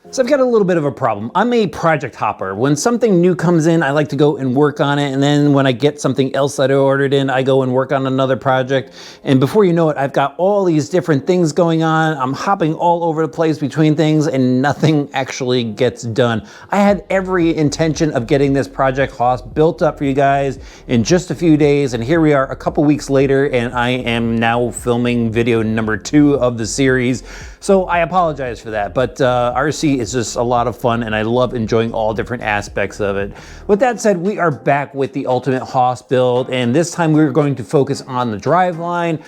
So I've got a little bit of a problem. I'm a project hopper. When something new comes in, I like to go and work on it. And then when I get something else that I ordered in, I go and work on another project. And before you know it, I've got all these different things going on. I'm hopping all over the place between things and nothing actually gets done. I had every intention of getting this Project Hoss built up for you guys in just a few days. And here we are a couple weeks later, and I am now filming video number 2 of the series. So I apologize for that, but RC is just a lot of fun and I love enjoying all different aspects of it. With that said, we are back with the Ultimate Hoss build, and this time we're going to focus on the driveline.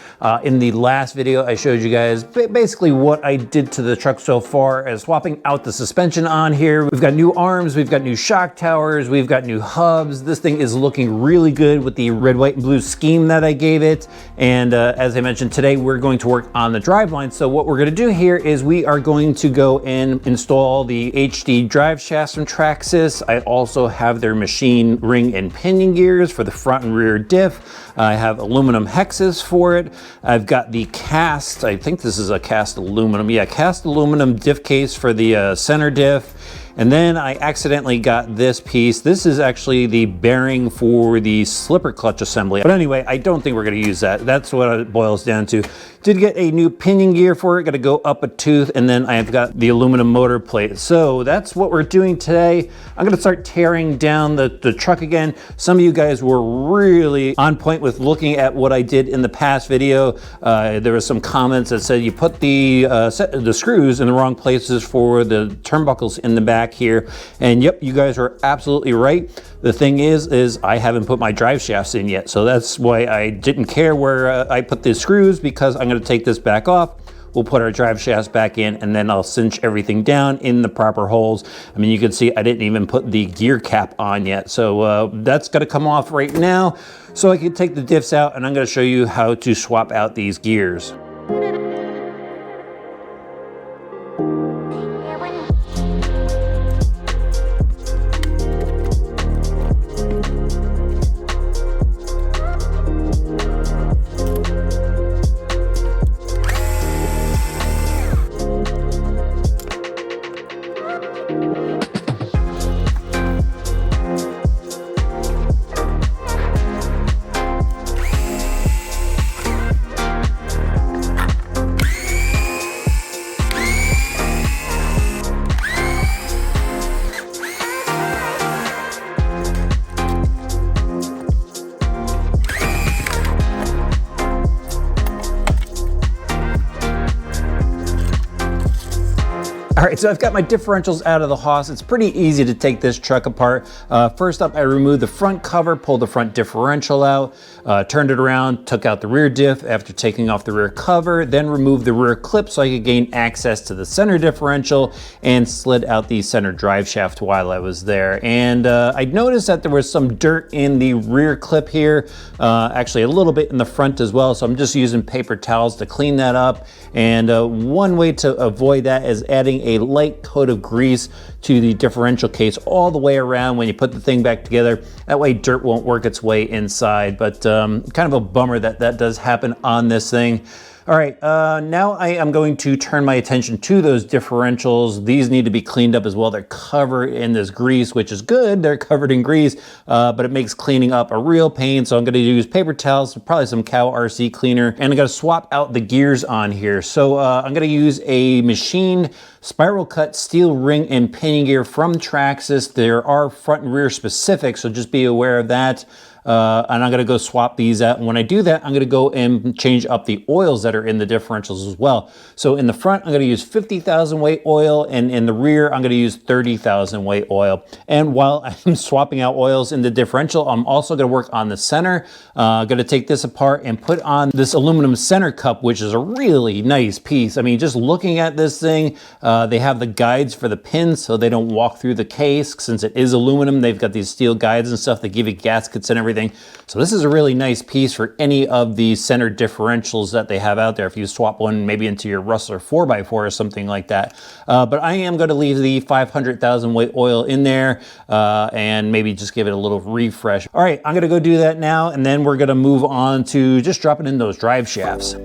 In the last video, I showed you guys basically what I did to the truck so far as swapping out the suspension on here. We've got new arms, we've got new shock towers, we've got new hubs. This thing is looking really good with the red, white, and blue scheme that I gave it. And as I mentioned, today we're going to work on the driveline. So what we're going to do here is we are going to go and install the HD drive shafts from Traxxas. I also have their machine ring and pinion gears for the front and rear diff. I have aluminum hexes for it. I've got the cast, I think this is a cast aluminum, yeah, cast aluminum diff case for the center diff. And then I accidentally got this piece. This is actually the bearing for the slipper clutch assembly. But anyway, I don't think we're gonna use that. That's what it boils down to. Did get a new pinion gear for it, gotta go up a tooth, and then I've got the aluminum motor plate. So that's what we're doing today. I'm gonna start tearing down the truck again. Some of you guys were really on point with looking at what I did in the past video. There were some comments that said you put the screws in the wrong places for the turnbuckles in the back here. And yep, you guys are absolutely right. The thing is I haven't put my drive shafts in yet. So that's why I didn't care where I put the screws, because I'm gonna take this back off. We'll put our drive shafts back in, and then I'll cinch everything down in the proper holes. I mean, you can see I didn't even put the gear cap on yet. So that's gonna come off right now. So I can take the diffs out, and I'm gonna show you how to swap out these gears. All right, so I've got my differentials out of the Hoss. It's pretty easy to take this truck apart. First up, I removed the front cover, pulled the front differential out, turned it around, took out the rear diff after taking off the rear cover, then removed the rear clip so I could gain access to the center differential, and slid out the center drive shaft while I was there. And I noticed that there was some dirt in the rear clip here, actually a little bit in the front as well. So I'm just using paper towels to clean that up. And one way to avoid that is adding a light coat of grease to the differential case all the way around when you put the thing back together. That way dirt won't work its way inside, but kind of a bummer that that does happen on this thing. All right, now I am going to turn my attention to those differentials. These need to be cleaned up as well. They're covered in this grease, which is good. They're covered in grease, but it makes cleaning up a real pain. So I'm gonna use paper towels, probably some Cow RC cleaner, and I'm gonna swap out the gears on here. So I'm gonna use a machine spiral cut steel ring and pinion gear from Traxxas. There are front and rear specific, so just be aware of that. And I'm gonna go swap these out. And when I do that, I'm gonna go and change up the oils that are in the differentials as well. So in the front, I'm gonna use 50,000 weight oil, and in the rear, I'm gonna use 30,000 weight oil. And while I'm swapping out oils in the differential, I'm also gonna work on the center. I'm gonna take this apart and put on this aluminum center cup, which is a really nice piece. I mean, just looking at this thing, they have the guides for the pins so they don't walk through the case. Since it is aluminum, they've got these steel guides and stuff that give you gaskets and everything. So this is a really nice piece for any of the center differentials that they have out there. If you swap one maybe into your Rustler 4x4 or something like that. But I am going to leave the 500,000 weight oil in there and maybe just give it a little refresh. All right, I'm going to go do that now, and then we're going to move on to just dropping in those drive shafts.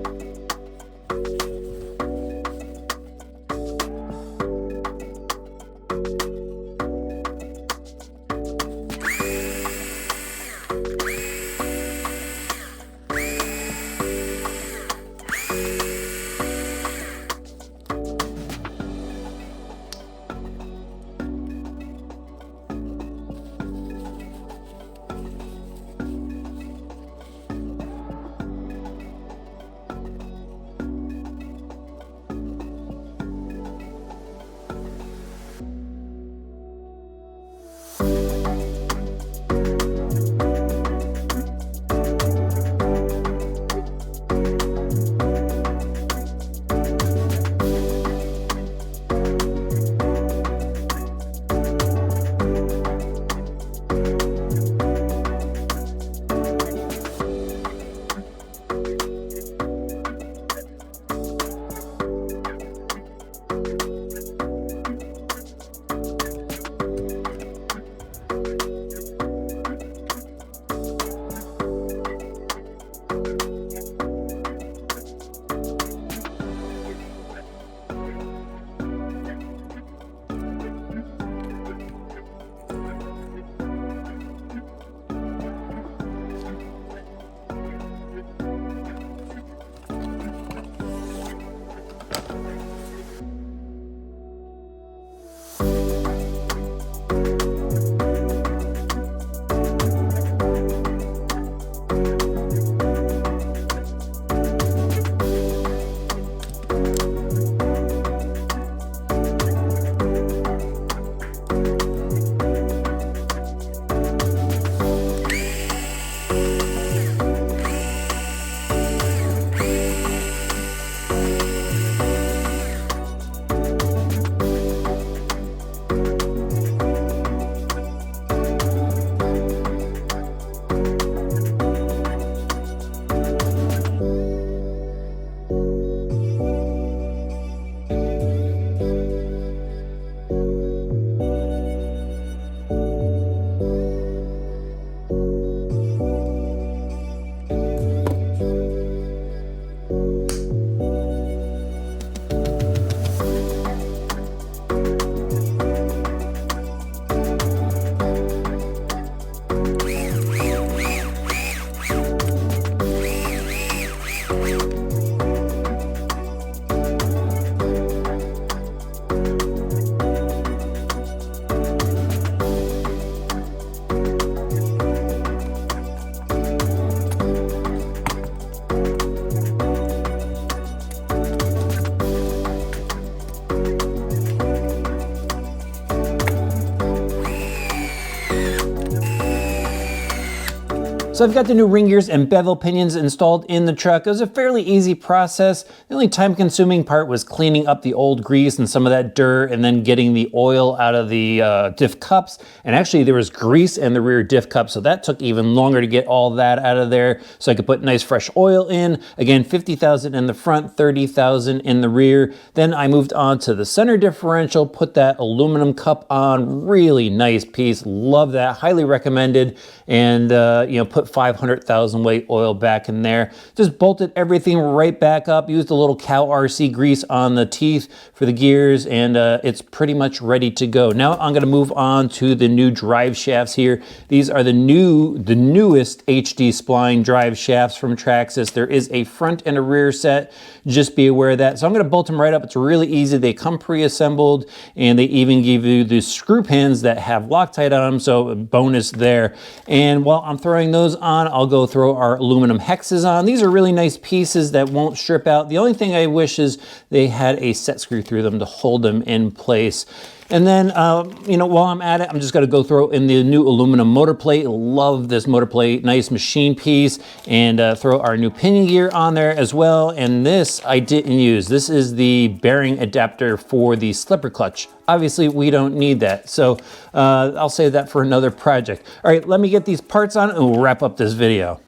So I've got the new ring gears and bevel pinions installed in the truck. It was a fairly easy process. The only time-consuming part was cleaning up the old grease and some of that dirt and then getting the oil out of the diff cups. And actually there was grease in the rear diff cup, so that took even longer to get all that out of there so I could put nice fresh oil in. Again, 50,000 in the front, 30,000 in the rear. Then I moved on to the center differential, put that aluminum cup on, really nice piece. Love that, highly recommended. And you know, put 500,000 weight oil back in there. Just bolted everything right back up, used a little cow RC grease on the teeth for the gears, and it's pretty much ready to go. Now I'm gonna move on to the new drive shafts here. These are the newest HD spline drive shafts from Traxxas. There is a front and a rear set, just be aware of that. So I'm gonna bolt them right up. It's really easy. They come pre-assembled, and they even give you the screw pins that have Loctite on them, so a bonus there. And while I'm throwing those on, I'll go throw our aluminum hexes on. These are really nice pieces that won't strip out. The only thing I wish is they had a set screw through them to hold them in place. And then, you know, while I'm at it, I'm just gonna go throw in the new aluminum motor plate. Love this motor plate, nice machine piece, and throw our new pinion gear on there as well. And this I didn't use. This is the bearing adapter for the slipper clutch. Obviously, we don't need that. So I'll save that for another project. All right, let me get these parts on and we'll wrap up this video.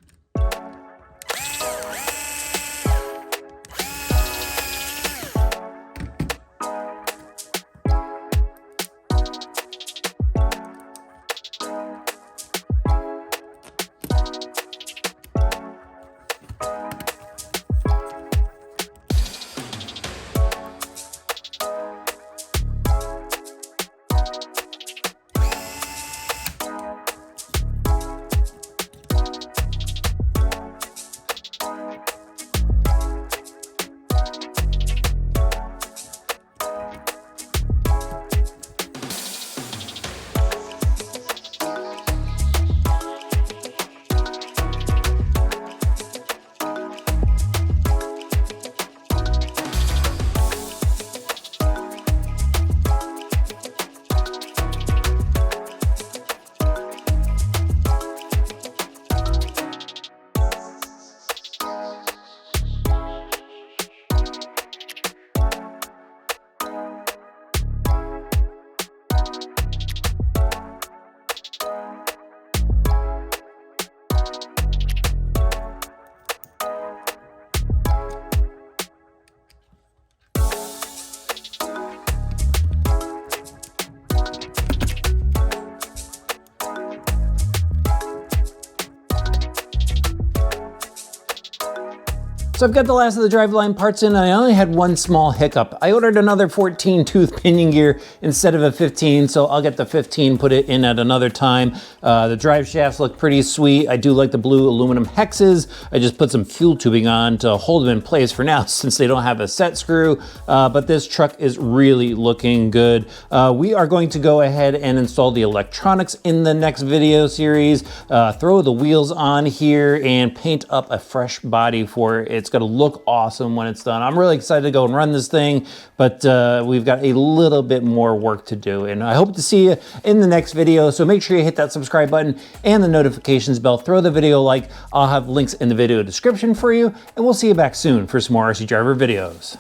So I've got the last of the Driveline parts in, and I only had one small hiccup. I ordered another 14 tooth pinion gear instead of a 15, so I'll get the 15, put it in at another time. The drive shafts look pretty sweet. I do like the blue aluminum hexes. I just put some fuel tubing on to hold them in place for now since they don't have a set screw, but this truck is really looking good. We are going to go ahead and install the electronics in the next video series, throw the wheels on here, and paint up a fresh body for it. It's gonna look awesome when it's done. I'm really excited to go and run this thing, but we've got a little bit more work to do. And I hope to see you in the next video. So make sure you hit that subscribe button and the notifications bell. Throw the video a like. I'll have links in the video description for you. And we'll see you back soon for some more RC Driver videos.